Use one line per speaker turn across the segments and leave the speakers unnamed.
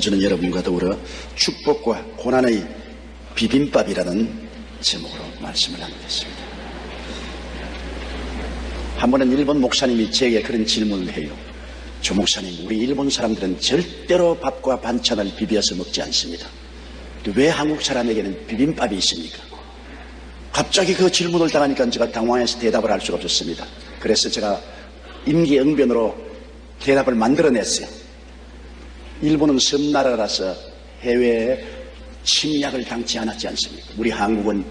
저는 여러분과 더불어 축복과 고난의 비빔밥이라는 제목으로 말씀을 나누겠습니다. 한 번은 일본 목사님이 제게 그런 질문을 해요. 조 목사님, 우리 일본 사람들은 절대로 밥과 반찬을 비벼서 먹지 않습니다. 왜 한국 사람에게는 비빔밥이 있습니까? 갑자기 그 질문을 당하니까 제가 당황해서 대답을 할 수가 없었습니다. 그래서 제가 임기응변으로 대답을 만들어냈어요. 일본은 섬나라라서 해외에 침략을 당치 않았지 않습니까? 우리 한국은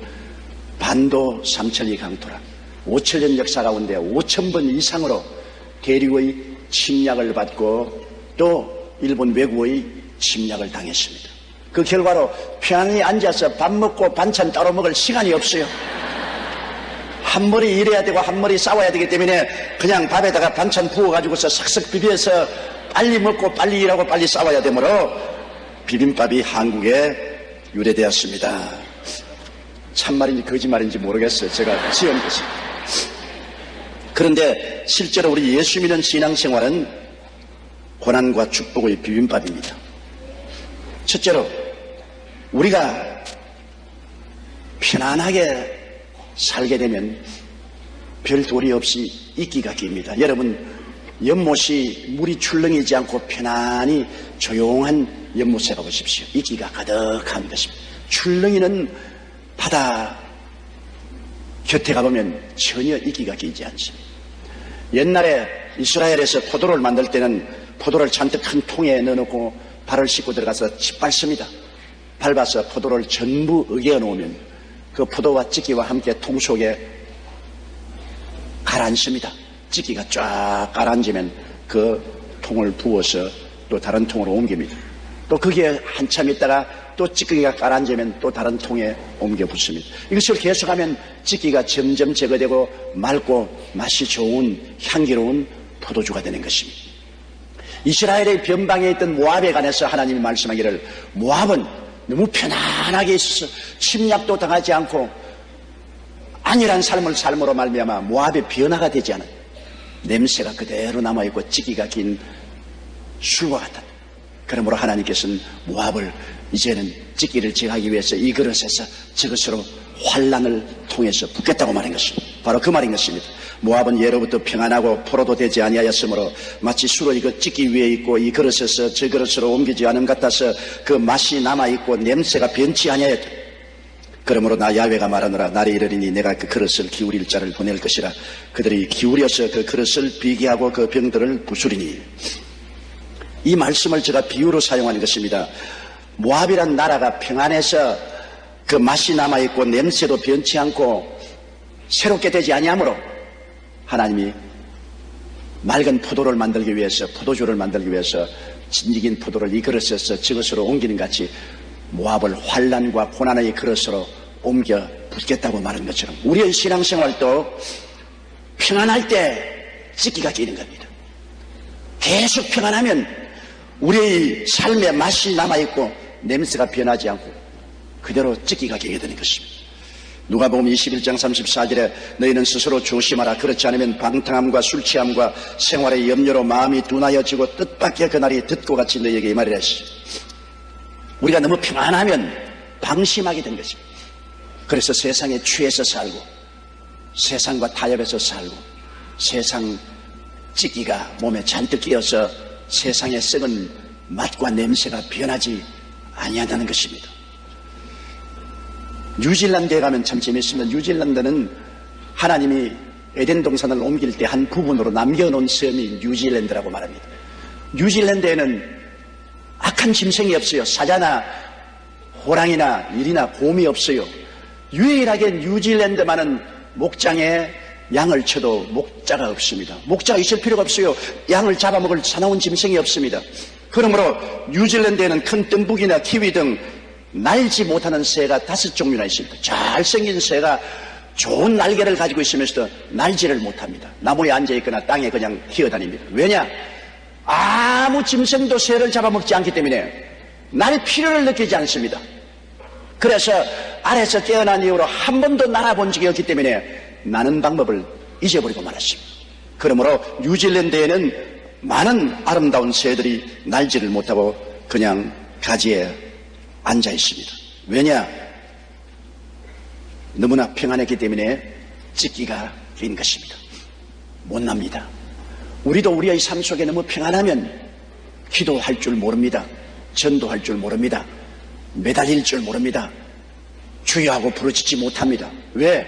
반도 삼천리 강토라 5천년 역사 가운데 5,000번 이상으로 대륙의 침략을 받고 또 일본 외국의 침략을 당했습니다. 그 결과로 편안히 앉아서 밥 먹고 반찬 따로 먹을 시간이 없어요. 한 머리 일해야 되고 한 머리 싸워야 되기 때문에 그냥 밥에다가 반찬 부어가지고서 싹싹 비벼서 빨리 먹고 빨리 일하고 빨리 싸워야 되므로 비빔밥이 한국에 유래되었습니다. 참말인지 거짓말인지 모르겠어요. 제가 지은 것입니다. 그런데 실제로 우리 예수 믿는 신앙생활은 고난과 축복의 비빔밥입니다. 첫째로 우리가 편안하게 살게 되면 별 도리 없이 이끼가 낍니다. 여러분, 연못이 물이 출렁이지 않고 편안히 조용한 연못에 가보십시오. 이끼가 가득한 것입니다. 출렁이는 바다 곁에 가보면 전혀 이끼가 끼지 않습니다. 옛날에 이스라엘에서 포도를 만들 때는 포도를 잔뜩 큰 통에 넣어놓고 발을 씻고 들어가서 짓밟습니다. 밟아서 포도를 전부 으개어 놓으면 그 포도와 찌끼와 함께 통 속에 가라앉습니다. 찌끼가 쫙 가라앉으면 그 통을 부어서 또 다른 통으로 옮깁니다. 또 거기에 한참 있다가 또 찌끼가 가라앉으면 또 다른 통에 옮겨 붓습니다. 이것을 계속하면 찌끼가 점점 제거되고 맑고 맛이 좋은 향기로운 포도주가 되는 것입니다. 이스라엘의 변방에 있던 모압에 관해서 하나님이 말씀하기를 모압은 너무 편안하게 있어서 침략도 당하지 않고 안일한 삶을 삶으로 말미암아 모압의 변화가 되지 않아요. 냄새가 그대로 남아있고 찌기가 긴 술과 같다. 그러므로 하나님께서는 모압을 이제는 찌기를 제하기 위해서 이 그릇에서 저것으로 환란을 통해서 붓겠다고 말한 것입니다. 바로 그 말인 것입니다. 모압은 예로부터 평안하고 포로도 되지 아니하였으므로 마치 수로이 그 찌기 위에 있고 이 그릇에서 저 그릇으로 옮기지 않음 같아서 그 맛이 남아있고 냄새가 변치 아니하였다. 그러므로 나 야훼가 말하노라. 날이 이르리니 내가 그 그릇을 기울일 자를 보낼 것이라. 그들이 기울여서 그 그릇을 비게 하고 그 병들을 부수리니. 이 말씀을 제가 비유로 사용하는 것입니다. 모압이란 나라가 평안해서 그 맛이 남아있고 냄새도 변치 않고 새롭게 되지 아니하므로 하나님이 맑은 포도를 만들기 위해서, 포도주를 만들기 위해서 진직인 포도를 이 그릇에서 저것으로 옮기는 같이 모압을 환난과 고난의 그릇으로 옮겨 붓겠다고 말한 것처럼 우리의 신앙생활도 평안할 때 찌기가 끼는 겁니다. 계속 평안하면 우리의 삶의 맛이 남아있고 냄새가 변하지 않고 그대로 찌기가 끼게 되는 것입니다. 누가복음 21장 34절에 너희는 스스로 조심하라. 그렇지 않으면 방탕함과 술취함과 생활의 염려로 마음이 둔하여지고 뜻밖의 그날이 듣고 같이 너희에게 이 말이라 했습니다. 우리가 너무 평안하면 방심하게 된 것입니다. 그래서 세상에 취해서 살고 세상과 타협해서 살고 세상 찌기가 몸에 잔뜩 끼어서 세상의 썩은 맛과 냄새가 변하지 아니한다는 것입니다. 뉴질랜드에 가면 참 재밌습니다. 뉴질랜드는 하나님이 에덴 동산을 옮길 때 한 부분으로 남겨놓은 섬이 뉴질랜드라고 말합니다. 뉴질랜드에는 악한 짐승이 없어요. 사자나 호랑이나 일이나 곰이 없어요. 유일하게 뉴질랜드만은 목장에 양을 쳐도 목자가 없습니다. 목자가 있을 필요가 없어요. 양을 잡아먹을 사나운 짐승이 없습니다. 그러므로 뉴질랜드에는 큰 뜸북이나 키위 등 날지 못하는 새가 5종류나 있습니다. 잘생긴 새가 좋은 날개를 가지고 있으면서도 날지를 못합니다. 나무에 앉아있거나 땅에 그냥 기어다닙니다. 왜냐? 아무 짐승도 새를 잡아먹지 않기 때문에 날 필요를 느끼지 않습니다. 그래서 아래서 깨어난 이후로 한 번도 날아본 적이 없기 때문에 나는 방법을 잊어버리고 말았습니다. 그러므로 뉴질랜드에는 많은 아름다운 새들이 날지를 못하고 그냥 가지에 앉아 있습니다. 왜냐? 너무나 평안했기 때문에 찢기가 긴 것입니다. 못납니다. 우리도 우리의 삶 속에 너무 평안하면 기도할 줄 모릅니다. 전도할 줄 모릅니다. 매달릴 줄 모릅니다. 주여하고 부르짖지 못합니다. 왜?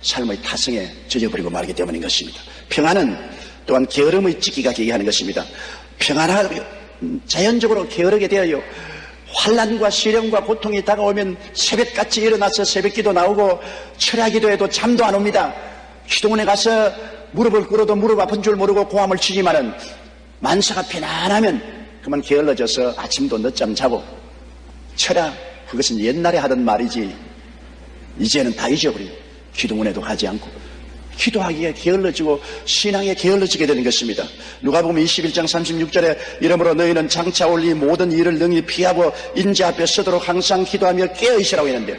삶의 타성에 젖어버리고 말기 때문인 것입니다. 평안은 또한 게으름의 찢기가 기게 하는 것입니다. 평안하고 자연적으로 게으르게 되어요. 환난과 시련과 고통이 다가오면 새벽같이 일어나서 새벽기도 나오고 철야기도해도 잠도 안 옵니다. 기도원에 가서 무릎을 꿇어도 무릎 아픈 줄 모르고 고함을 치지만은 만사가 편안하면 그만 게을러져서 아침도 늦잠 자고 철야 그것은 옛날에 하던 말이지 이제는 다 잊어버리고 기도원에도 가지 않고 기도하기에 게을러지고 신앙에 게을러지게 되는 것입니다. 누가복음 21장 36절에 이러므로 너희는 장차 올 이 모든 일을 능히 피하고 인자 앞에 서도록 항상 기도하며 깨어있으라고 했는데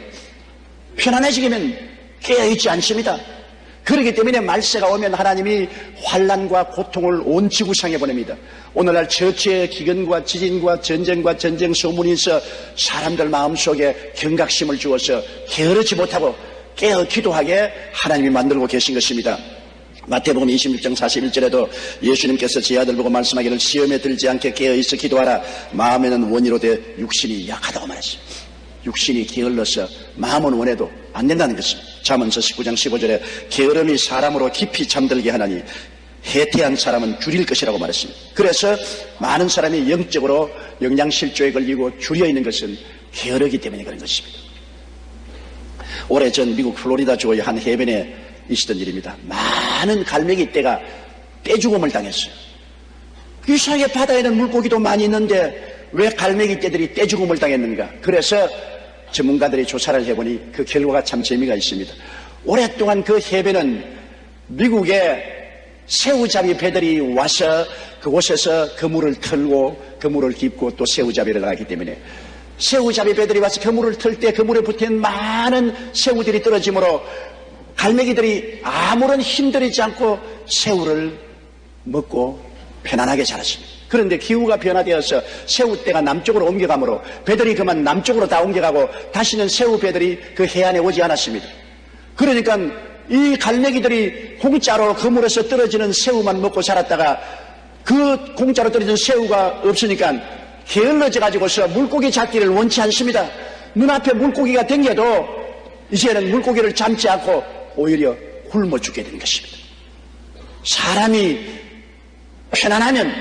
편안해지기면 깨어있지 않습니다. 그렇기 때문에 말세가 오면 하나님이 환난과 고통을 온 지구상에 보냅니다. 오늘날 처치의 기근과 지진과 전쟁과 전쟁 소문이 있어 사람들 마음속에 경각심을 주어서 게으르지 못하고 깨어 기도하게 하나님이 만들고 계신 것입니다. 마태복음 26장 41절에도 예수님께서 제 아들 보고 말씀하기를 시험에 들지 않게 깨어있어 기도하라. 마음에는 원이로되 육신이 약하다고 말했습니다. 육신이 게을러서 마음은 원해도 안 된다는 것입니다. 잠언서 19장 15절에 게으름이 사람으로 깊이 잠들게 하나니 해태한 사람은 줄일 것이라고 말했습니다. 그래서 많은 사람이 영적으로 영양실조에 걸리고 줄여 있는 것은 게으르기 때문에 그런 것입니다. 오래전 미국 플로리다 주의 한 해변에 있었던 일입니다. 많은 갈매기 떼가 떼죽음을 당했어요. 이상하게 바다에는 물고기도 많이 있는데 왜 갈매기 떼들이 떼죽음을 당했는가? 그래서 전문가들이 조사를 해보니 그 결과가 참 재미가 있습니다. 오랫동안 그 해변은 미국의 새우잡이 배들이 와서 그곳에서 그물을 털고 그물을 깁고 또 새우잡이를 나가기 때문에 새우잡이 배들이 와서 그물을 틀 때 그물에 붙은 많은 새우들이 떨어지므로 갈매기들이 아무런 힘들이지 않고 새우를 먹고 편안하게 자랐습니다. 그런데 기후가 변화되어서 새우떼가 남쪽으로 옮겨가므로 배들이 그만 남쪽으로 다 옮겨가고 다시는 새우 배들이 그 해안에 오지 않았습니다. 그러니까 이 갈매기들이 공짜로 그물에서 떨어지는 새우만 먹고 살았다가 그 공짜로 떨어지는 새우가 없으니까 게을러져 가지고서 물고기 잡기를 원치 않습니다. 눈앞에 물고기가 댕겨도 이제는 물고기를 잡지 않고 오히려 굶어 죽게 되는 것입니다. 사람이 편안하면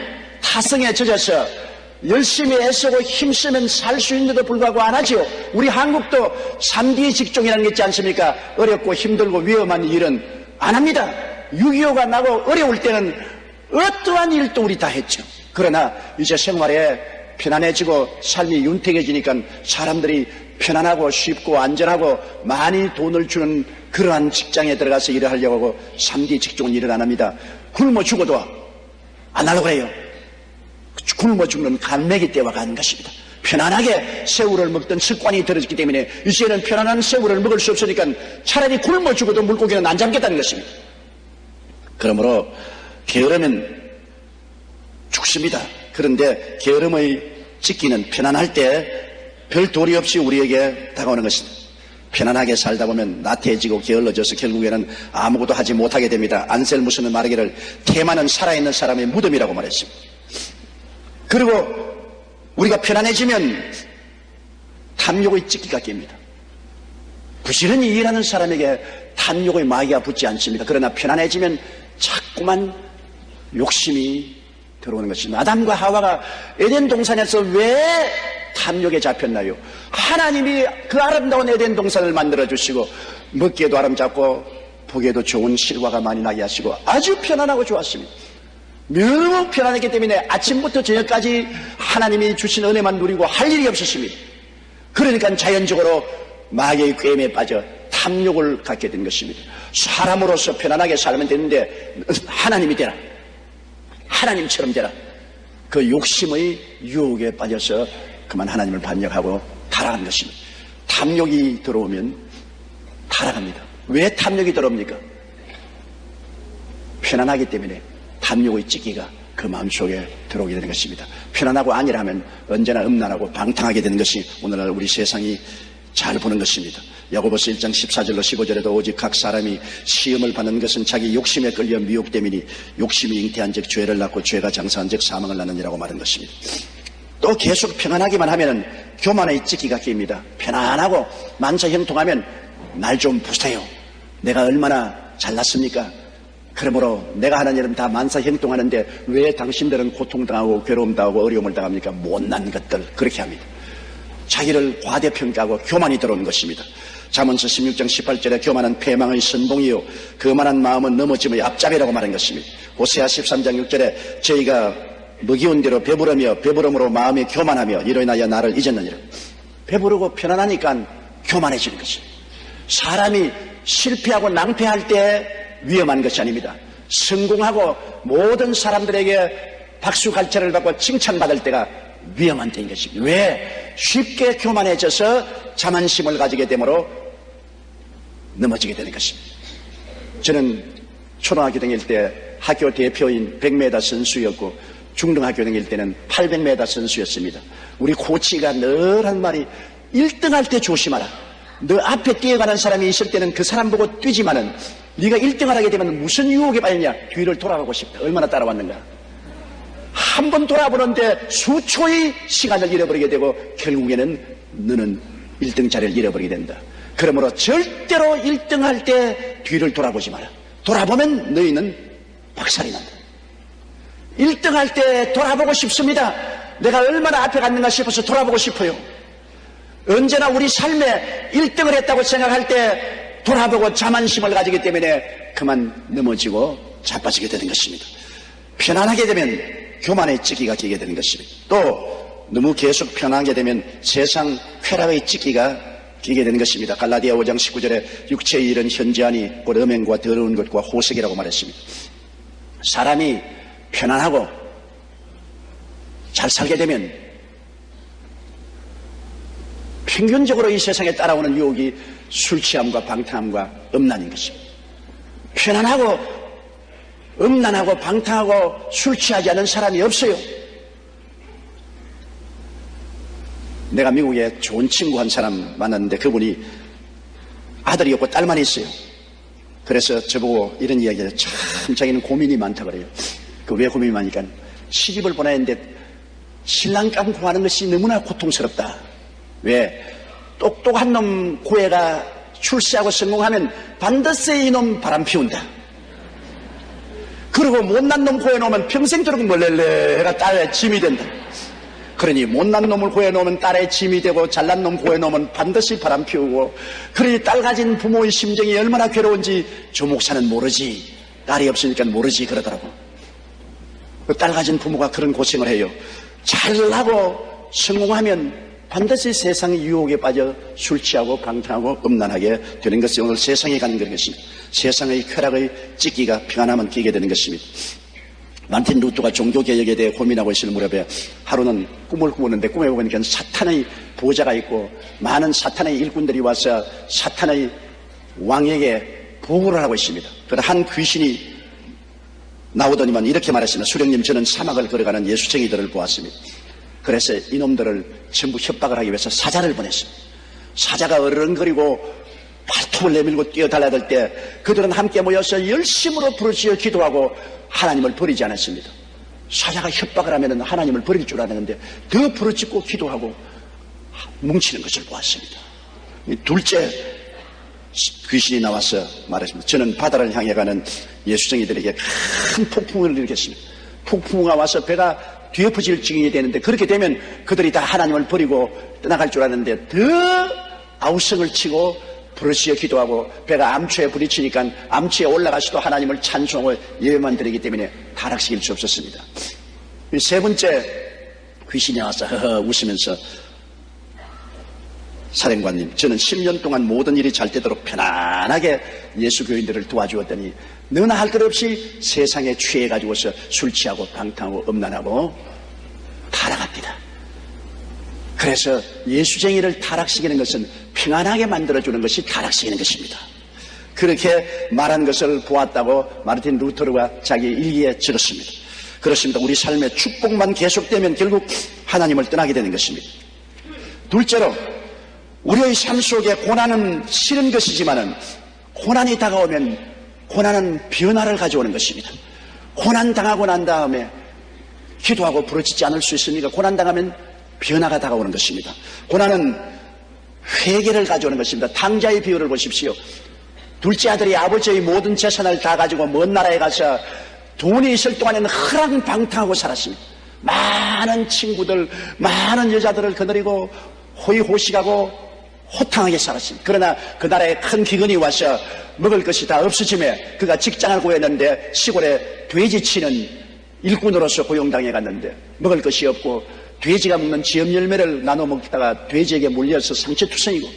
타성에 젖어서 열심히 애쓰고 힘쓰면 살 수 있는데도 불구하고 안 하죠. 우리 한국도 3D 직종이라는 게 있지 않습니까? 어렵고 힘들고 위험한 일은 안 합니다. 6.25가 나고 어려울 때는 어떠한 일도 우리 다 했죠. 그러나 이제 생활에 편안해지고 삶이 윤택해지니까 사람들이 편안하고 쉽고 안전하고 많이 돈을 주는 그러한 직장에 들어가서 일을 하려고 하고 3D 직종은 일을 안 합니다. 굶어 죽어도 안 하려고 해요. 굶어 죽는 갈매기 떼와 같은 것입니다. 편안하게 새우를 먹던 습관이 들어졌기 때문에 이제는 편안한 새우를 먹을 수 없으니까 차라리 굶어 죽어도 물고기는 안 잡겠다는 것입니다. 그러므로 게으르면 죽습니다. 그런데 게으름의 찢기는 편안할 때 별 도리 없이 우리에게 다가오는 것입니다. 편안하게 살다 보면 나태해지고 게을러져서 결국에는 아무것도 하지 못하게 됩니다. 안셀무스는 말하기를 테마는 살아있는 사람의 무덤이라고 말했습니다. 그리고 우리가 편안해지면 탐욕의 찢기가 낍니다. 부지런히 일하는 사람에게 탐욕의 마귀가 붙지 않습니다. 그러나 편안해지면 자꾸만 욕심이 들어오는 것입니다. 아담과 하와가 에덴 동산에서 왜 탐욕에 잡혔나요? 하나님이 그 아름다운 에덴 동산을 만들어주시고 먹기에도 아름답고 보기에도 좋은 실과가 많이 나게 하시고 아주 편안하고 좋았습니다. 너무 편안했기 때문에 아침부터 저녁까지 하나님이 주신 은혜만 누리고 할 일이 없었습니다. 그러니까 자연적으로 마귀의 꾀임에 빠져 탐욕을 갖게 된 것입니다. 사람으로서 편안하게 살면 되는데 하나님이 되라. 하나님처럼 되라. 그 욕심의 유혹에 빠져서 그만 하나님을 반역하고 타락한 것입니다. 탐욕이 들어오면 타락합니다. 왜 탐욕이 들어옵니까? 편안하기 때문에 탐욕의 찢기가 그 그 마음속에 들어오게 되는 것입니다. 편안하고 안일하면 언제나 음란하고 방탕하게 되는 것이 오늘날 우리 세상이 잘 보는 것입니다. 야고보서 1장 14절로 15절에도 오직 각 사람이 시험을 받는 것은 자기 욕심에 끌려 미혹됨이니 욕심이 잉태한 즉 죄를 낳고 죄가 장사한 즉 사망을 낳느니라고 말한 것입니다. 또 계속 평안하기만 하면은 교만의 찌기가 낍니다. 편안하고 만사형통하면 날 좀 보세요. 내가 얼마나 잘났습니까? 그러므로 내가 하는 일은 다 만사형통하는데 왜 당신들은 고통당하고 괴로움당하고 어려움을 당합니까? 못난 것들. 그렇게 합니다. 자기를 과대평가하고 교만이 들어오는 것입니다. 잠언서 16장 18절에 교만은 패망의 선봉이요 거만한 마음은 넘어짐의 앞잡이라고 말한 것입니다. 호세아 13장 6절에 저희가 먹이온 대로 배부르며 배부름으로 마음이 교만하며 이로 인하여 나를 잊었느니라. 배부르고 편안하니까 교만해지는 것입니다. 사람이 실패하고 낭패할 때 위험한 것이 아닙니다. 성공하고 모든 사람들에게 박수갈채를 받고 칭찬받을 때가 위험한 때인 것입니다. 왜? 쉽게 교만해져서 자만심을 가지게 되므로 넘어지게 되는 것입니다. 저는 초등학교 다닐 때 학교 대표인 100m 선수였고 중등학교 다닐 때는 800m 선수였습니다. 우리 코치가 늘 한 말이 1등할 때 조심하라. 너 앞에 뛰어가는 사람이 있을 때는 그 사람 보고 뛰지만은 네가 1등을 하게 되면 무슨 유혹에 빠졌냐? 뒤를 돌아가고 싶다. 얼마나 따라왔는가? 한 번 돌아보는데 수초의 시간을 잃어버리게 되고 결국에는 너는 1등 자리를 잃어버리게 된다. 그러므로 절대로 1등할 때 뒤를 돌아보지 마라. 돌아보면 너희는 박살이 난다. 1등할 때 돌아보고 싶습니다. 내가 얼마나 앞에 갔는가 싶어서 돌아보고 싶어요. 언제나 우리 삶에 1등을 했다고 생각할 때 돌아보고 자만심을 가지기 때문에 그만 넘어지고 자빠지게 되는 것입니다. 편안하게 되면 교만의 찌기가 끼게 되는 것입니다. 또 너무 계속 편하게 되면 세상 쾌락의 찌기가 끼게 되는 것입니다. 갈라디아 5장 19절에 육체의 일은 현저하니 곧 음행과 더러운 것과 호색이라고 말했습니다. 사람이 편안하고 잘 살게 되면 평균적으로 이 세상에 따라오는 유혹이 술 취함과 방탕함과 음란인 것입니다. 편안하고 음란하고 방탕하고 술 취하지 않은 사람이 없어요. 내가 미국에 좋은 친구 한 사람 만났는데 그분이 아들이 없고 딸만 있어요. 그래서 저보고 이런 이야기를 참 자기는 고민이 많다 그래요. 그 왜 고민이 많으니까 시집을 보내는데 신랑감 구하는 것이 너무나 고통스럽다. 왜? 똑똑한 놈 고해가 출세하고 성공하면 반드시 이놈 바람 피운다. 그리고 못난 놈 구해놓으면 평생도록 멀렐레가 딸의 짐이 된다. 그러니 못난 놈을 구해놓으면 딸의 짐이 되고 잘난 놈 구해놓으면 반드시 바람 피우고, 그러니 딸 가진 부모의 심정이 얼마나 괴로운지 조 목사는 모르지, 딸이 없으니까 모르지 그러더라고. 그 딸 가진 부모가 그런 고생을 해요. 잘하고 성공하면 반드시 세상의 유혹에 빠져 술 취하고 방탕하고 음란하게 되는 것이 오늘 세상에 가는 것입니다. 세상의 쾌락의 찌기가 평안하면 끼게 되는 것입니다. 마틴 루터가 종교개혁에 대해 고민하고 있을 무렵에 하루는 꿈을 꾸었는데 꿈에 보니까 사탄의 보좌가 있고 많은 사탄의 일꾼들이 와서 사탄의 왕에게 보고를 하고 있습니다. 그러나 한 귀신이 나오더니만 이렇게 말했습니다. 수령님, 저는 사막을 걸어가는 예수쟁이들을 보았습니다. 그래서 이놈들을 전부 협박을 하기 위해서 사자를 보냈습니다. 사자가 어르렁거리고 발톱을 내밀고 뛰어달라들 때 그들은 함께 모여서 열심으로 부르짖어 기도하고 하나님을 버리지 않았습니다. 사자가 협박을 하면 하나님을 버릴 줄 알았는데 더 부르짖고 기도하고 뭉치는 것을 보았습니다. 둘째 귀신이 나와서 말했습니다. 저는 바다를 향해 가는 예수쟁이들에게 큰 폭풍을 일으켰습니다. 폭풍우가 와서 배가 뒤엎어질 지경이 되는데 그렇게 되면 그들이 다 하나님을 버리고 떠나갈 줄 알았는데 더 아우성을 치고 부르짖어 기도하고 배가 암초에 부딪히니까 암초에 올라가서도 하나님을 찬송하고 예배만 드리기 때문에 타락시킬 수 없었습니다. 세 번째 귀신이 와서 허허 웃으면서, 사령관님, 저는 10년 동안 모든 일이 잘 되도록 편안하게 예수 교인들을 도와주었더니 너나 할 것 없이 세상에 취해가지고서 술 취하고 방탕하고 음란하고 타락합니다. 그래서 예수쟁이를 타락시키는 것은 평안하게 만들어주는 것이 타락시키는 것입니다. 그렇게 말한 것을 보았다고 마르틴 루터가 자기 일기에 적었습니다. 그렇습니다. 우리 삶의 축복만 계속되면 결국 하나님을 떠나게 되는 것입니다. 둘째로 우리의 삶 속에 고난은 싫은 것이지만은 고난이 다가오면 고난은 변화를 가져오는 것입니다. 고난 당하고 난 다음에 기도하고 부르짖지 않을 수 있습니까? 고난 당하면 변화가 다가오는 것입니다. 고난은 회개를 가져오는 것입니다. 탕자의 비유를 보십시오. 둘째 아들이 아버지의 모든 재산을 다 가지고 먼 나라에 가서 돈이 있을 동안에는 허랑방탕하고 살았습니다. 많은 친구들, 많은 여자들을 거느리고 호의호식하고 호탕하게 살았습니다. 그러나 그 나라에 큰 기근이 와서 먹을 것이 다 없어지며 그가 직장을 구했는데 시골에 돼지 치는 일꾼으로서 고용당해 갔는데 먹을 것이 없고 돼지가 먹는 지엽 열매를 나눠 먹다가 돼지에게 물려서 상처투성이고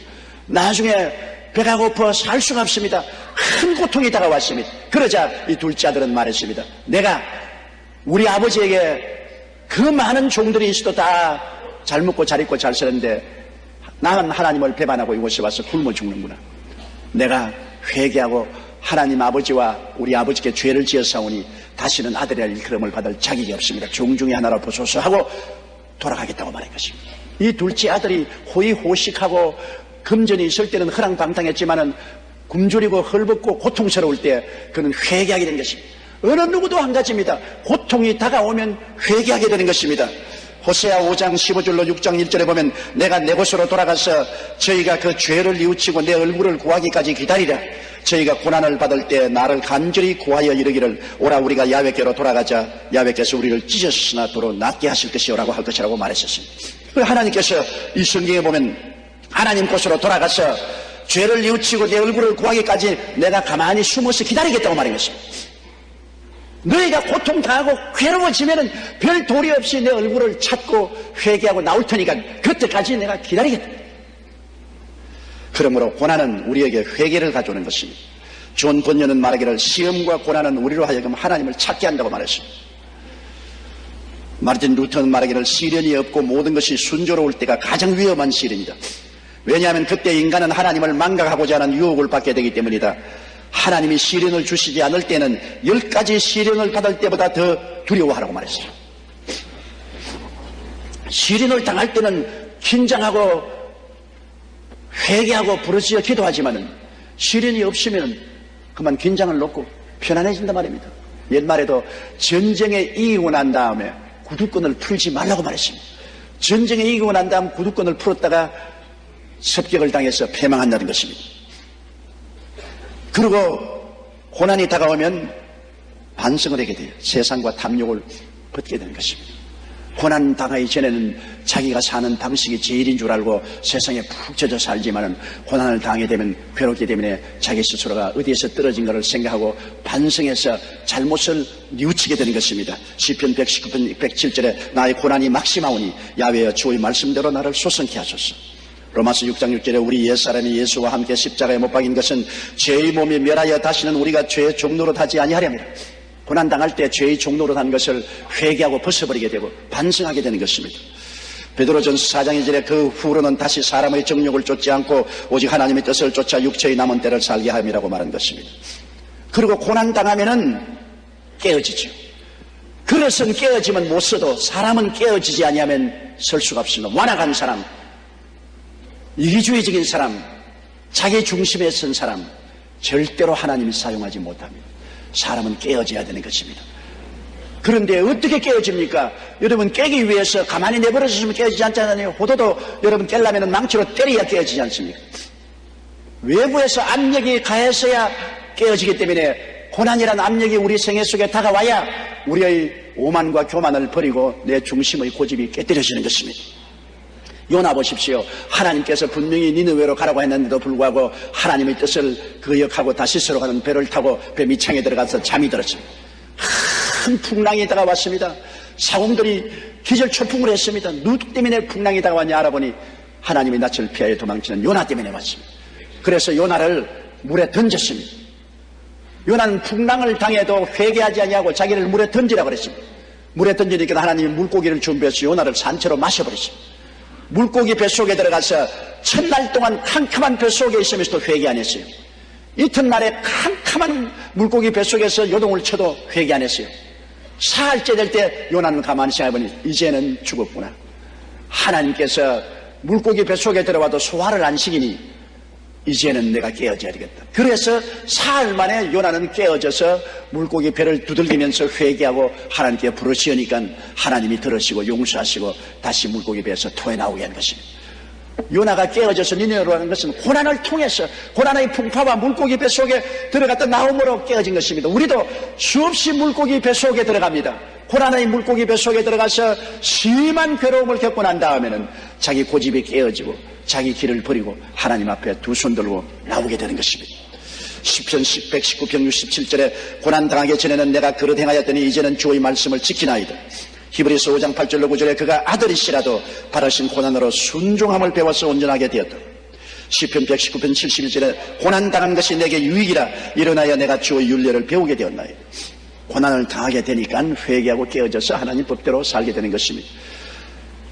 나중에 배가 고파 살 수가 없습니다. 큰 고통이 다가왔습니다. 그러자 이 둘째 아들은 말했습니다. 내가 우리 아버지에게 그 많은 종들이 있어도 다 잘 먹고 잘 입고 잘 사는데 나는 하나님을 배반하고 이곳에 와서 굶어 죽는구나. 내가 회개하고 하나님 아버지와 우리 아버지께 죄를 지었사오니 다시는 아들이라 일컬음을 받을 자격이 없습니다. 종 중에 하나로 보소서 하고 돌아가겠다고 말한 것입니다. 이 둘째 아들이 호의호식하고 금전이 있을 때는 허랑방탕했지만은 굶주리고 헐벗고 고통스러울 때 그는 회개하게 된 것입니다. 어느 누구도 한 가지입니다. 고통이 다가오면 회개하게 되는 것입니다. 호세아 5장 15절로 6장 1절에 보면 내가 내 곳으로 돌아가서 저희가 그 죄를 뉘우치고 내 얼굴을 구하기까지 기다리라. 저희가 고난을 받을 때 나를 간절히 구하여 이르기를 오라 우리가 야훼께로 돌아가자. 야훼께서 우리를 찢으시나 도로 낫게 하실 것이오라고 할 것이라고 말했었습니다. 하나님께서 이 성경에 보면 하나님 곳으로 돌아가서 죄를 뉘우치고 내 얼굴을 구하기까지 내가 가만히 숨어서 기다리겠다고 말한 것입니다. 너희가 고통당하고 괴로워지면은 별 도리 없이 내 얼굴을 찾고 회개하고 나올 테니까 그때까지 내가 기다리겠다. 그러므로 고난은 우리에게 회개를 가져오는 것입니다. 존 번연은 말하기를 시험과 고난은 우리로 하여금 하나님을 찾게 한다고 말했습니다. 마르틴 루터는 말하기를 시련이 없고 모든 것이 순조로울 때가 가장 위험한 시련이다. 왜냐하면 그때 인간은 하나님을 망각하고자 하는 유혹을 받게 되기 때문이다. 하나님이 시련을 주시지 않을 때는 10가지 시련을 받을 때보다 더 두려워하라고 말했어요. 시련을 당할 때는 긴장하고 회개하고 부르짖어 기도하지만은 시련이 없으면 그만 긴장을 놓고 편안해진단 말입니다. 옛말에도 전쟁에 이기고 난 다음에 구두끈을 풀지 말라고 말했습니다. 전쟁에 이기고 난 다음 구두끈을 풀었다가 습격을 당해서 패망한다는 것입니다. 그리고 고난이 다가오면 반성을 하게 돼요. 세상과 탐욕을 벗게 되는 것입니다. 고난 당하기 전에는 자기가 사는 방식이 제일인 줄 알고 세상에 푹 젖어 살지만은 고난을 당하게 되면 괴롭기 때문에 자기 스스로가 어디에서 떨어진 것을 생각하고 반성해서 잘못을 뉘우치게 되는 것입니다. 시편 119편 107절에 나의 고난이 막심하오니 야훼여 주의 말씀대로 나를 소성케 하소서. 로마서 6장 6절에 우리 옛사람이 예수와 함께 십자가에 못 박인 것은 죄의 몸이 멸하여 다시는 우리가 죄의 종노릇 하지 아니하렵니다. 고난당할 때 죄의 종노릇 한 것을 회개하고 벗어버리게 되고 반성하게 되는 것입니다. 베드로전서 4장 2절에 그 후로는 다시 사람의 정욕을 쫓지 않고 오직 하나님의 뜻을 쫓아 육체의 남은 때를 살게 함이라고 말한 것입니다. 그리고 고난당하면은 깨어지죠. 그릇은 깨어지면 못 써도 사람은 깨어지지 아니하면 설 수가 없습니다. 완악한 사람, 이기주의적인 사람, 자기 중심에 선 사람 절대로 하나님이 사용하지 못합니다. 사람은 깨어져야 되는 것입니다. 그런데 어떻게 깨어집니까? 여러분 깨기 위해서 가만히 내버려주시면 깨어지지 않잖아요. 호도도 여러분 깨려면 망치로 때려야 깨어지지 않습니까? 외부에서 압력이 가해서야 깨어지기 때문에 고난이라는 압력이 우리 생애 속에 다가와야 우리의 오만과 교만을 버리고 내 중심의 고집이 깨뜨려지는 것입니다. 요나 보십시오. 하나님께서 분명히 니느웨로 가라고 했는데도 불구하고 하나님의 뜻을 거역하고 다시스로 가는 배를 타고 배 밑창에 들어가서 잠이 들었습니다. 큰 풍랑이 다가왔습니다. 사공들이 기절초풍을 했습니다. 누구 때문에 풍랑이 다가왔냐 알아보니 하나님의 낯을 피하여 도망치는 요나 때문에 왔습니다. 그래서 요나를 물에 던졌습니다. 요나는 풍랑을 당해도 회개하지 아니하고 자기를 물에 던지라고 그랬습니다. 물에 던지니까 하나님이 물고기를 준비해서 요나를 산채로 마셔버렸습니다. 물고기 뱃속에 들어가서 첫날 동안 캄캄한 뱃속에 있으면서도 회개 안 했어요. 이튿날에 캄캄한 물고기 뱃속에서 요동을 쳐도 회개 안 했어요. 사흘째 될 때 요나는 가만히 생각해보니 이제는 죽었구나. 하나님께서 물고기 뱃속에 들어와도 소화를 안 시키니 이제는 내가 깨어져야 되겠다. 그래서 사흘 만에 요나는 깨어져서 물고기 배를 두들기면서 회개하고 하나님께 부르시니까 하나님이 들으시고 용서하시고 다시 물고기 배에서 토해 나오게 한 것입니다. 요나가 깨어져서 니네로 하는 것은 고난을 통해서 고난의 풍파와 물고기 뱃속에 들어갔다 나옴으로 깨어진 것입니다. 우리도 수없이 물고기 뱃속에 들어갑니다. 고난의 물고기 뱃속에 들어가서 심한 괴로움을 겪고 난 다음에는 자기 고집이 깨어지고 자기 길을 버리고 하나님 앞에 두 손 들고 나오게 되는 것입니다. 시편 119편 67절에 고난당하기 전에는 내가 그릇 행하였더니 이제는 주의 말씀을 지키나이다. 히브리서 5장 8절로 9절에 그가 아들이시라도 받으신 고난으로 순종함을 배워서 온전하게 되었다. 시편 119편 71절에 고난당한 것이 내게 유익이라 일어나야 내가 주의 윤례를 배우게 되었나이다. 고난을 당하게 되니까 회개하고 깨어져서 하나님 법대로 살게 되는 것입니다.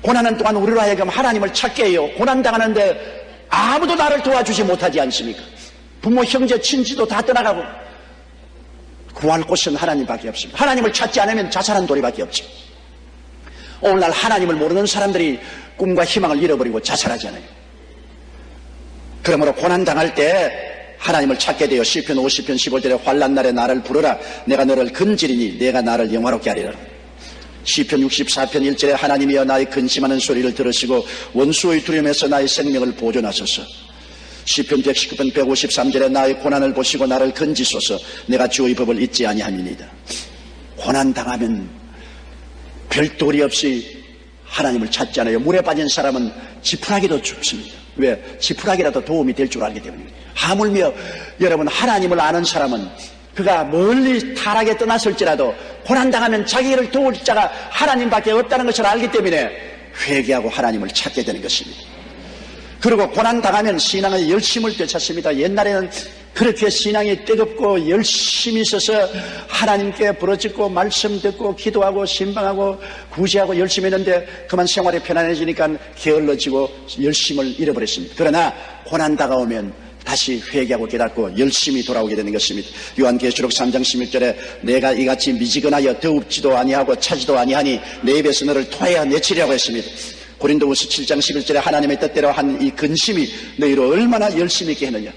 고난은 또한 우리로 하여금 하나님을 찾게 해요. 고난당하는데 아무도 나를 도와주지 못하지 않습니까? 부모, 형제, 친지도 다 떠나가고 구할 곳은 하나님밖에 없습니다. 하나님을 찾지 않으면 자살한 도리밖에 없죠. 오늘날 하나님을 모르는 사람들이 꿈과 희망을 잃어버리고 자살하잖아요. 그러므로 고난당할 때 하나님을 찾게 되어 시편 50편 15절에 환난 날에 나를 부르라 내가 너를 근지리니 내가 나를 영화롭게 하리라. 시편 64편 1절에 하나님이여 나의 근심하는 소리를 들으시고 원수의 두려움에서 나의 생명을 보존하소서. 시편 119편 153절에 나의 고난을 보시고 나를 건지소서. 내가 주의 법을 잊지 아니함이니이다. 고난당하면 별도리 없이 하나님을 찾지 않아요. 물에 빠진 사람은 지푸라기도 죽습니다. 왜? 지푸라기라도 도움이 될 줄 알기 때문입니다. 하물며 여러분 하나님을 아는 사람은 그가 멀리 타락에 떠났을지라도 고난당하면 자기를 도울 자가 하나님밖에 없다는 것을 알기 때문에 회개하고 하나님을 찾게 되는 것입니다. 그리고 고난당하면 신앙의 열심을 되찾습니다. 옛날에는 그렇게 신앙이 뜨겁고 열심히 있어서 하나님께 부르짖고 말씀 듣고 기도하고 신방하고 구제하고 열심히 했는데 그만 생활이 편안해지니까 게을러지고 열심을 잃어버렸습니다. 그러나 고난 다가오면 다시 회개하고 깨닫고 열심히 돌아오게 되는 것입니다. 요한계시록 3장 16절에 내가 이같이 미지근하여 더웁지도 아니하고 차지도 아니하니 내 입에서 너를 토해야 내치리라고 했습니다. 고린도후서 7장 11절에 하나님의 뜻대로 한 이 근심이 너희로 얼마나 열심히 있게 했느냐.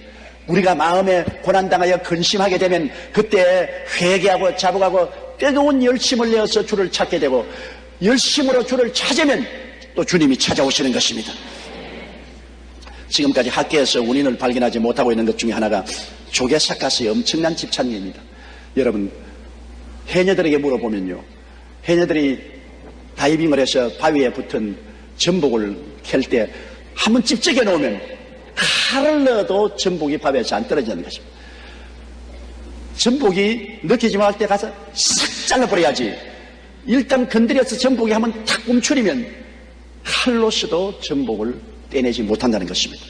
우리가 마음에 고난당하여 근심하게 되면 그때 회개하고 자복하고 뜨거운 열심을 내어서 주를 찾게 되고 열심으로 주를 찾으면 또 주님이 찾아오시는 것입니다. 지금까지 학계에서 원인을 발견하지 못하고 있는 것 중에 하나가 조개사카스의 엄청난 집착입니다. 여러분 해녀들에게 물어보면요, 해녀들이 다이빙을 해서 바위에 붙은 전복을 캘 때 한번 찝쩍여 놓으면 칼을 넣어도 전복이 바위에서 안 떨어지는 것입니다. 전복이 느끼지 못할 때 가서 싹 잘라버려야지. 일단 건드려서 전복이 한번 탁 움츠리면 칼로서도 전복을 떼내지 못한다는 것입니다.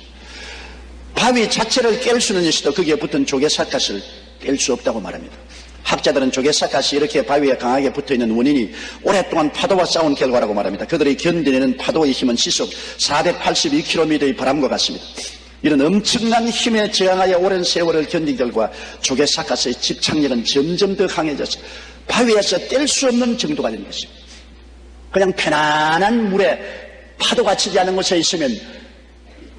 바위 자체를 깰 수는 있어도 거기에 붙은 조개사카스를 뗄 수 없다고 말합니다. 학자들은 조개사카스 이렇게 바위에 강하게 붙어있는 원인이 오랫동안 파도와 싸운 결과라고 말합니다. 그들이 견디내는 파도의 힘은 시속 482km의 바람과 같습니다. 이런 엄청난 힘에 저항하여 오랜 세월을 견딘 결과 조개사카스의 집착력은 점점 더 강해져서 바위에서 뗄 수 없는 정도가 되는 것입니다. 그냥 편안한 물에 파도가 치지 않은 곳에 있으면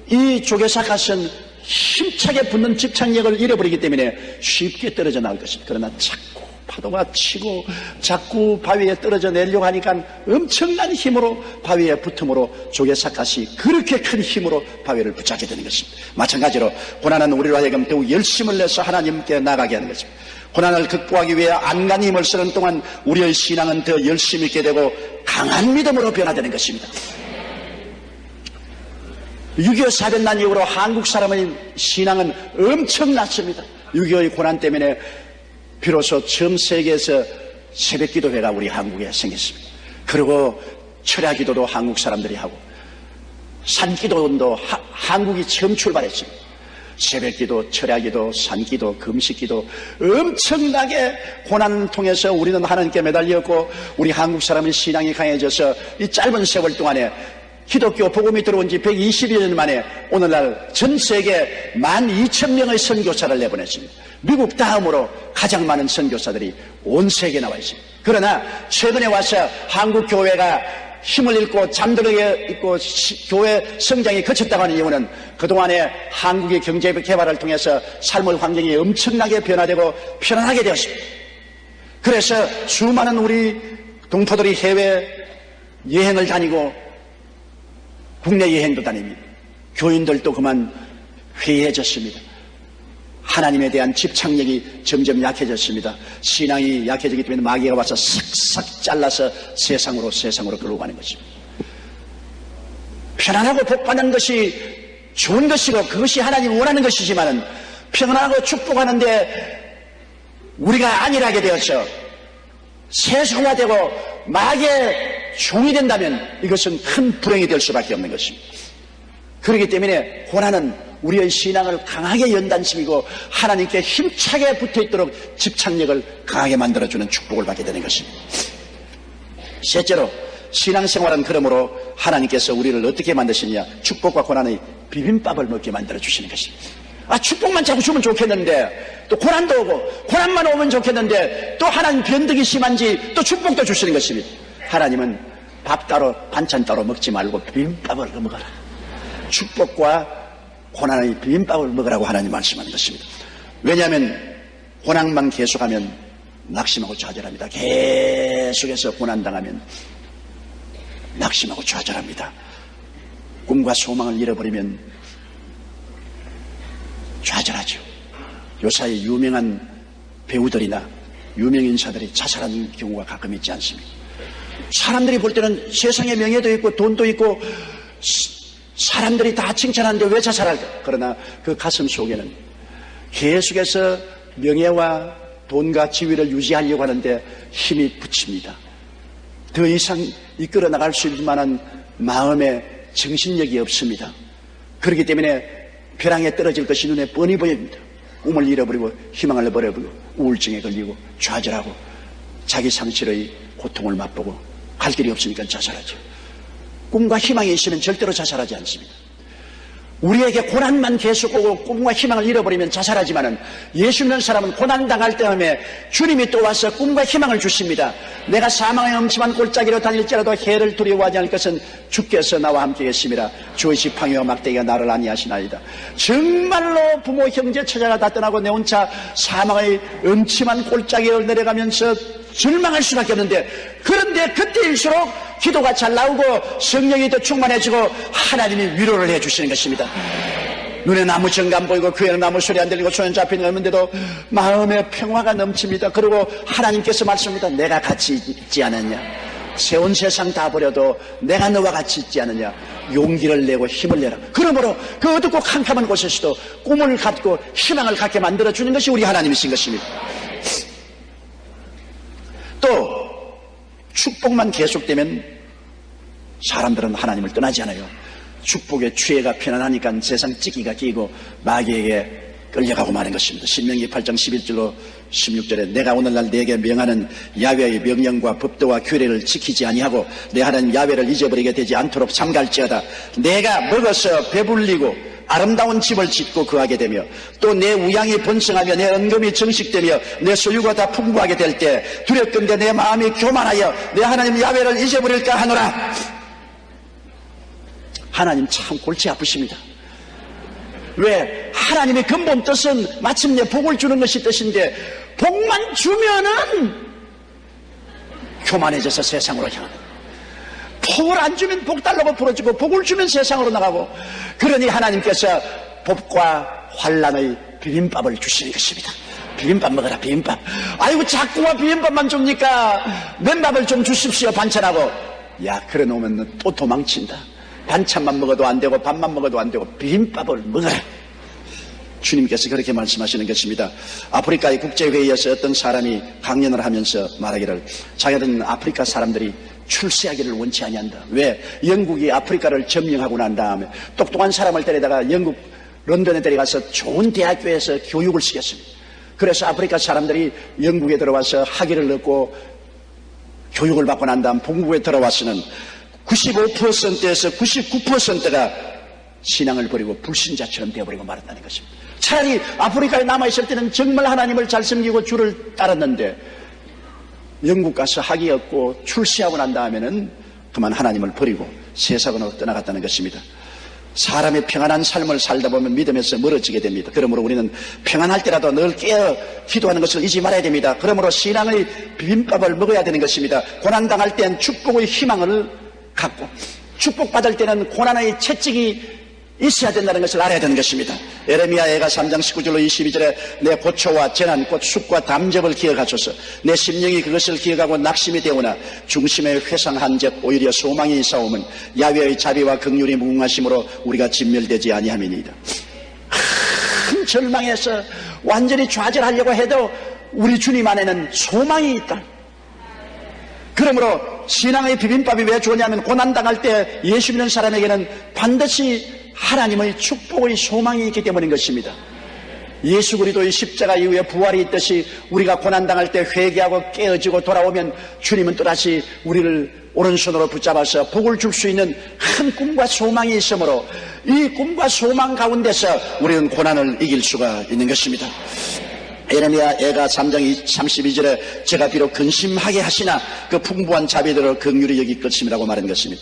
이 조개사카스는 힘차게 붙는 집착력을 잃어버리기 때문에 쉽게 떨어져 나올 것입니다. 그러나 자꾸 파도가 치고 자꾸 바위에 떨어져 내려고 하니까 엄청난 힘으로 바위에 붙음으로 조개사카스이 그렇게 큰 힘으로 바위를 붙잡게 되는 것입니다. 마찬가지로 고난은 우리로 하여금 더욱 열심을 내서 하나님께 나가게 하는 것입니다. 고난을 극복하기 위해 안간히 힘을 쓰는 동안 우리의 신앙은 더 열심히 있게 되고 강한 믿음으로 변화되는 것입니다. 6.25 사변난 이후로 한국 사람의 신앙은 엄청났습니다. 6.25의 고난 때문에 비로소 처음 세계에서 새벽기도회가 우리 한국에 생겼습니다. 그리고 철야기도도 한국 사람들이 하고 산기도도 한국이 처음 출발했습니다. 새벽기도, 철야기도, 산기도, 금식기도 엄청나게 고난을 통해서 우리는 하나님께 매달렸고 우리 한국 사람의 신앙이 강해져서 이 짧은 세월 동안에 기독교 복음이 들어온 지 120여 년 만에 오늘날 전 세계 12,000명의 선교사를 내보냈습니다. 미국 다음으로 가장 많은 선교사들이 온 세계에 나와 있습니다. 그러나 최근에 와서 한국 교회가 힘을 잃고 잠들어 있고 교회 성장이 거쳤다고 하는 이유는 그동안에 한국의 경제 개발을 통해서 삶의 환경이 엄청나게 변화되고 편안하게 되었습니다. 그래서 수많은 우리 동포들이 해외 여행을 다니고 국내 여행도 다닙니다. 교인들도 그만 회의해졌습니다. 하나님에 대한 집착력이 점점 약해졌습니다. 신앙이 약해지기 때문에 마귀가 와서 싹싹 잘라서 세상으로 끌고 가는 것입니다. 편안하고 복받는 것이 좋은 것이고 그것이 하나님이 원하는 것이지만 평안하고 축복하는데 우리가 안일하게 되어서 세속화되고 마귀의 종이 된다면 이것은 큰 불행이 될 수밖에 없는 것입니다. 그렇기 때문에 고난은 우리의 신앙을 강하게 연단시키고 하나님께 힘차게 붙어있도록 집착력을 강하게 만들어주는 축복을 받게 되는 것입니다. 셋째로 신앙생활은 그러므로 하나님께서 우리를 어떻게 만드시느냐, 축복과 고난의 비빔밥을 먹게 만들어주시는 것입니다. 축복만 자꾸 주면 좋겠는데 또 고난도 오고 고난만 오면 좋겠는데 또 하나님 변덕이 심한지 또 축복도 주시는 것입니다. 하나님은 밥 따로 반찬 따로 먹지 말고 비빔밥을 먹어라. 축복과 고난의 비빔밥을 먹으라고 하나님 말씀하는 것입니다. 왜냐하면 고난만 계속하면 낙심하고 좌절합니다. 계속해서 고난당하면 낙심하고 좌절합니다. 꿈과 소망을 잃어버리면 좌절하죠. 요사이 유명한 배우들이나 유명 인사들이 자살하는 경우가 가끔 있지 않습니까? 사람들이 볼 때는 세상에 명예도 있고 돈도 있고 사람들이 다 칭찬하는데 왜 자살할까? 그러나 그 가슴 속에는 계속해서 명예와 돈과 지위를 유지하려고 하는데 힘이 붙입니다. 더 이상 이끌어 나갈 수 있을 만한 마음의 정신력이 없습니다. 그렇기 때문에 벼랑에 떨어질 것이 눈에 뻔히 보입니다. 꿈을 잃어버리고 희망을 잃어버리고 우울증에 걸리고 좌절하고 자기 상실의 고통을 맛보고 갈 길이 없으니까 자살하죠. 꿈과 희망이 있으면 절대로 자살하지 않습니다. 우리에게 고난만 계속 오고 꿈과 희망을 잃어버리면 자살하지만은 예수 믿는 사람은 고난 당할 때에 주님이 또 와서 꿈과 희망을 주십니다. 내가 사망의 엄침한 골짜기로 달릴지라도 해를 두려워하지 않을 것은 주께서 나와 함께 계심이라. 주의 지팡이와 막대기가 나를 안위하시나이다. 정말로 부모 형제 처자가 다 떠나고 내 혼자 사망의 엄침한 골짜기를 내려가면서 절망할 수밖에 없는데, 그런데 그때일수록 기도가 잘 나오고 성령이 더 충만해지고 하나님이 위로를 해주시는 것입니다. 눈에 나무 정감 보이고 귀에는 나무 소리 안 들리고 손에 잡히는 거 없는데도 마음에 평화가 넘칩니다. 그리고 하나님께서 말씀합니다. 내가 같이 있지 않았냐? 세온 세상 다 버려도 내가 너와 같이 있지 않느냐? 용기를 내고 힘을 내라. 그러므로 그 어둡고 캄캄한 곳에서도 꿈을 갖고 희망을 갖게 만들어주는 것이 우리 하나님이신 것입니다. 또 축복만 계속되면 사람들은 하나님을 떠나지 않아요. 축복의 취해가 편안하니까 세상 찌기가 끼고 마귀에게 끌려가고 마는 것입니다. 신명기 8장 11절로 16절에 내가 오늘날 네게 명하는 야훼의 명령과 법도와 규례를 지키지 아니하고 내 하나님 야훼를 잊어버리게 되지 않도록 삼갈지어다. 내가 먹어서 배불리고 아름다운 집을 짓고 거하게 되며 또 내 우양이 번성하며 내 언금이 정식되며 내 소유가 다 풍부하게 될 때 두렵건대 내 마음이 교만하여 내 하나님 야훼를 잊어버릴까 하노라. 하나님 참 골치 아프십니다. 왜? 하나님의 근본 뜻은 마침내 복을 주는 것이 뜻인데 복만 주면은 교만해져서 세상으로 향하는, 복을 안 주면 복 달라고 부러지고 복을 주면 세상으로 나가고, 그러니 하나님께서 복과 환난의 비빔밥을 주시는 것입니다. 비빔밥 먹어라, 비빔밥. 아이고 자꾸만 비빔밥만 줍니까? 맨밥을 좀 주십시오, 반찬하고. 야, 그래 놓으면 또 도망친다. 반찬만 먹어도 안 되고 밥만 먹어도 안 되고 비빔밥을 먹어라. 주님께서 그렇게 말씀하시는 것입니다. 아프리카의 국제회의에서 어떤 사람이 강연을 하면서 말하기를, 자기들은 아프리카 사람들이 출세하기를 원치 아니한다. 왜? 영국이 아프리카를 점령하고 난 다음에 똑똑한 사람을 데려다가 영국 런던에 데려가서 좋은 대학교에서 교육을 시켰습니다. 그래서 아프리카 사람들이 영국에 들어와서 학위를 얻고 교육을 받고 난 다음 본국에 들어와서는 95%에서 99%가 신앙을 버리고 불신자처럼 되어버리고 말았다는 것입니다. 차라리 아프리카에 남아있을 때는 정말 하나님을 잘 섬기고 주를 따랐는데 영국 가서 학위 얻고 출세하고 난 다음에는 그만 하나님을 버리고 세상으로 떠나갔다는 것입니다. 사람이 평안한 삶을 살다 보면 믿음에서 멀어지게 됩니다. 그러므로 우리는 평안할 때라도 늘 깨어 기도하는 것을 잊지 말아야 됩니다. 그러므로 신앙의 비빔밥을 먹어야 되는 것입니다. 고난당할 땐 축복의 희망을 갖고, 축복받을 때는 고난의 채찍이 있어야 된다는 것을 알아야 되는 것입니다. 에레미야 애가 3장 19절로 22절에 내 고초와 재난 곧 숲과 담즙을 기억하소서. 내 심령이 그것을 기억하고 낙심이 되오나 중심에 회상한 즉 오히려 소망이 있사오면 야훼의 자비와 긍휼이 무궁하심으로 우리가 진멸되지 아니함이니이다. 큰 절망에서 완전히 좌절하려고 해도 우리 주님 안에는 소망이 있다. 그러므로 신앙의 비빔밥이 왜 좋냐면 고난당할 때 예수 믿는 사람에게는 반드시 하나님의 축복의 소망이 있기 때문인 것입니다. 예수 그리스도의 십자가 이후에 부활이 있듯이 우리가 고난당할 때 회개하고 깨어지고 돌아오면 주님은 또다시 우리를 오른손으로 붙잡아서 복을 줄 수 있는 큰 꿈과 소망이 있으므로 이 꿈과 소망 가운데서 우리는 고난을 이길 수가 있는 것입니다. 에레미야 애가 3장 32절에 제가 비록 근심하게 하시나 그 풍부한 자비대로 긍휼히 여길 것임이라고 말한 것입니다.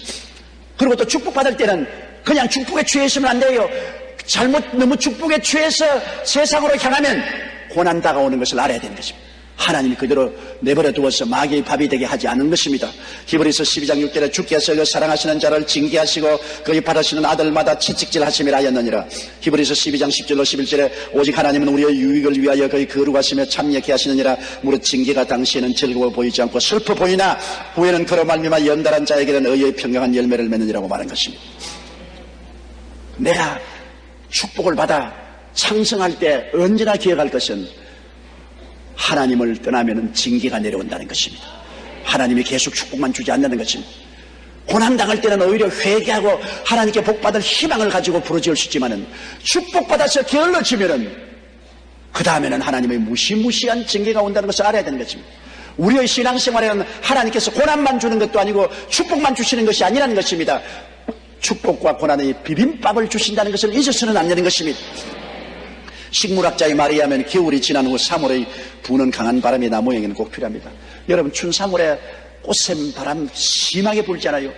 그리고 또 축복받을 때는 그냥 축복에 취해 있으면 안 돼요. 잘못 너무 축복에 취해서 세상으로 향하면 고난 다가오는 것을 알아야 되는 것입니다. 하나님이 그대로 내버려 두어서 마귀의 밥이 되게 하지 않은 것입니다. 히브리서 12장 6절에 주께서 그 사랑하시는 자를 징계하시고 그의 받으시는 아들마다 채찍질 하심이라 하였느니라. 히브리서 12장 10절로 11절에 오직 하나님은 우리의 유익을 위하여 그의 거룩하시며 참여케 하시느니라. 무릇 징계가 당시에는 즐거워 보이지 않고 슬퍼 보이나 후에는 그로 말미암아 연달한 자에게는 의의 평강한 열매를 맺느니라고 말한 것입니다. 내가 축복을 받아 창성할 때 언제나 기억할 것은 하나님을 떠나면 징계가 내려온다는 것입니다. 하나님이 계속 축복만 주지 않는다는 것입니다. 고난당할 때는 오히려 회개하고 하나님께 복받을 희망을 가지고 부르짖을 수 있지만은 축복받아서 게을러지면은 그 다음에는 하나님의 무시무시한 징계가 온다는 것을 알아야 되는 것입니다. 우리의 신앙생활에는 하나님께서 고난만 주는 것도 아니고 축복만 주시는 것이 아니라는 것입니다. 축복과 고난의 비빔밥을 주신다는 것을 잊어서는 안 되는 것입니다. 식물학자의 말에 의하면 겨울이 지난 후 3월의 부는 강한 바람이 나무에게는 꼭 필요합니다. 여러분 춘 3월에 꽃샘 바람 심하게 불잖아요.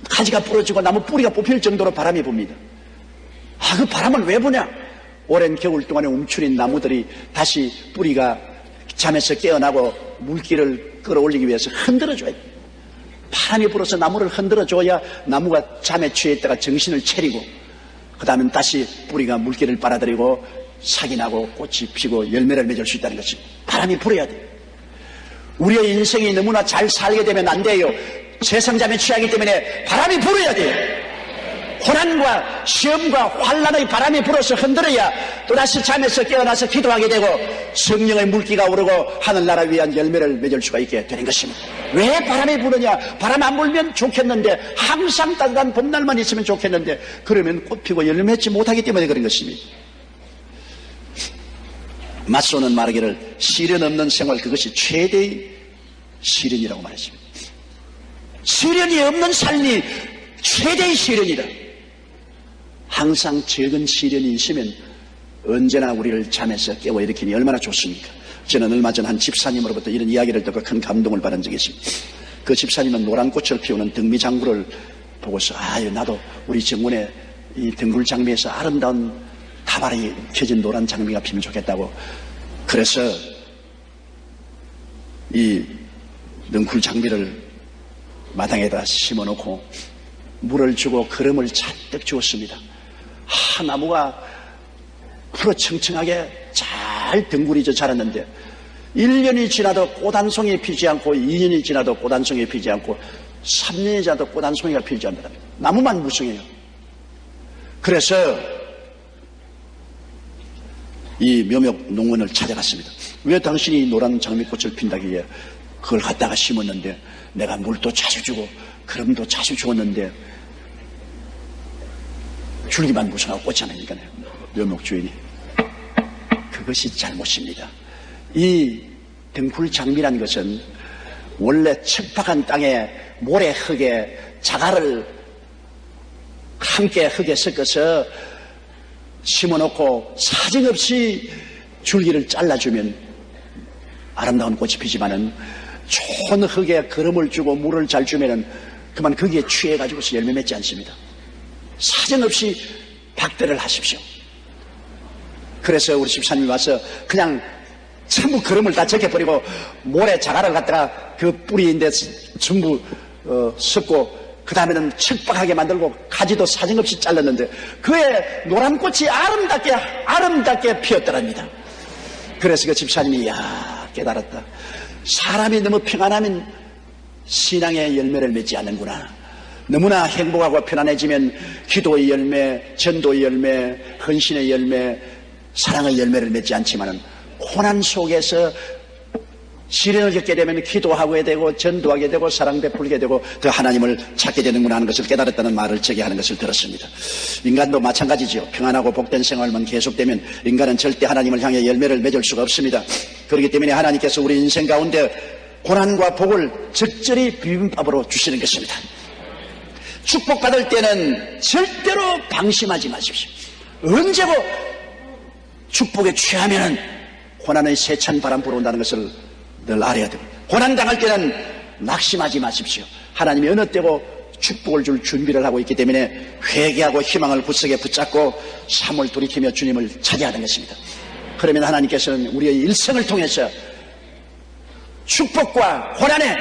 가지가 부러지고 나무 뿌리가 뽑힐 정도로 바람이 붑니다. 그 바람을 왜 부냐? 오랜 겨울 동안에 움츠린 나무들이 다시 뿌리가 잠에서 깨어나고 물기를 끌어올리기 위해서 흔들어줘야 돼요. 바람이 불어서 나무를 흔들어줘야 나무가 잠에 취해 있다가 정신을 차리고 그 다음엔 다시 뿌리가 물기를 빨아들이고 sak이 나고 꽃이 피고 열매를 맺을 수 있다는 것입니다. 바람이 불어야 돼요. 우리의 인생이 너무나 잘 살게 되면 안 돼요. 세상잠에 취하기 때문에 바람이 불어야 돼요. 고난과 시험과 환난의 바람이 불어서 흔들어야 또다시 잠에서 깨어나서 기도하게 되고 성령의 물기가 오르고 하늘나라 위한 열매를 맺을 수가 있게 되는 것입니다. 왜 바람이 부느냐? 바람 안 불면 좋겠는데, 항상 따뜻한 봄날만 있으면 좋겠는데, 그러면 꽃 피고 열매 맺지 못하기 때문에 그런 것입니다. 맞소는 말하기를 시련 없는 생활, 그것이 최대의 시련이라고 말했습니다. 시련이 없는 삶이 최대의 시련이다. 항상 적은 시련이 있으면 언제나 우리를 잠에서 깨워 일으키니 얼마나 좋습니까? 저는 얼마 전 한 집사님으로부터 이런 이야기를 듣고 큰 감동을 받은 적이 있습니다. 그 집사님은 노란 꽃을 피우는 등미장구를 보고서 나도 우리 정원에 이 등굴장미에서 아름다운 다발이 켜진 노란 장미가 피면 좋겠다고, 그래서 이 등굴장미를 마당에다 심어놓고 물을 주고 거름을 잔뜩 주었습니다. 나무가 푸르청청하게 잘 등굴이 자랐는데 1년이 지나도 꽃 한 송이 피지 않고 2년이 지나도 꽃 한 송이 피지 않고 3년이 지나도 꽃 한 송이가 피지 않는다. 나무만 무성해요. 그래서 이 묘목 농원을 찾아갔습니다. 왜 당신이 노란 장미꽃을 핀다기에 그걸 갖다가 심었는데, 내가 물도 자주 주고 거름도 자주 주었는데 줄기만 무성하고 꽃이 안 나니까요. 묘목 주인이 그것이 잘못입니다. 이 등굴장미라는 것은 원래 척박한 땅에 모래 흙에 자갈을 함께 흙에 섞어서 심어놓고 사정없이 줄기를 잘라주면 아름다운 꽃이 피지만은 좋은 흙에 거름을 주고 물을 잘 주면은 그만 거기에 취해가지고서 열매 맺지 않습니다. 사정없이 박대를 하십시오. 그래서 우리 집사님이 와서 그냥 전부 거름을 다 적혀버리고 모래 자갈을 갖다가 그 뿌리인데 전부 섞고 그 다음에는 척박하게 만들고 가지도 사정없이 잘랐는데 그의 노란 꽃이 아름답게 피었더랍니다. 그래서 그 집사님이 깨달았다. 사람이 너무 평안하면 신앙의 열매를 맺지 않는구나. 너무나 행복하고 편안해지면 기도의 열매, 전도의 열매, 헌신의 열매, 사랑의 열매를 맺지 않지만은 고난 속에서 시련을 겪게 되면 기도하게 되고 전도하게 되고 사랑 베풀게 되고 더 하나님을 찾게 되는구나 하는 것을 깨달았다는 말을 저기 하는 것을 들었습니다. 인간도 마찬가지죠. 평안하고 복된 생활만 계속되면 인간은 절대 하나님을 향해 열매를 맺을 수가 없습니다. 그렇기 때문에 하나님께서 우리 인생 가운데 고난과 복을 적절히 비빔밥으로 주시는 것입니다. 축복받을 때는 절대로 방심하지 마십시오. 언제고 축복에 취하면 고난의 세찬 바람 불어온다는 것을 늘 알아야 됩니다. 고난당할 때는 낙심하지 마십시오. 하나님이 어느 때고 축복을 줄 준비를 하고 있기 때문에 회개하고 희망을 굳세게 붙잡고 삶을 돌이키며 주님을 찾아야 하는 것입니다. 그러면 하나님께서는 우리의 일생을 통해서 축복과 고난의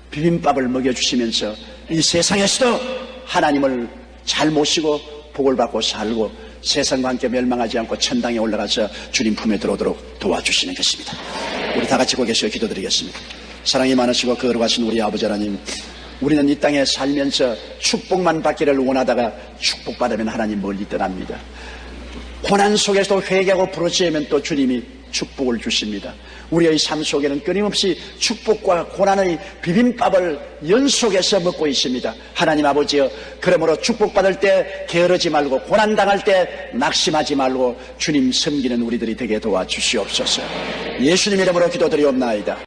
비빔밥을 먹여주시면서 이 세상에서도 하나님을 잘 모시고 복을 받고 살고 세상과 함께 멸망하지 않고 천당에 올라가서 주님 품에 들어오도록 도와주시는 것입니다. 우리 다 같이 고개서 기도드리겠습니다. 사랑이 많으시고 거룩하신 우리 아버지 하나님, 우리는 이 땅에 살면서 축복만 받기를 원하다가 축복받으면 하나님 멀리 떠납니다. 고난 속에서도 회개하고 부르짖으면 또 주님이 축복을 주십니다. 우리의 삶 속에는 끊임없이 축복과 고난의 비빔밥을 연속해서 먹고 있습니다. 하나님 아버지여, 그러므로 축복받을 때 게으르지 말고 고난당할 때 낙심하지 말고 주님 섬기는 우리들이 되게 도와주시옵소서. 예수님 이름으로 기도드리옵나이다.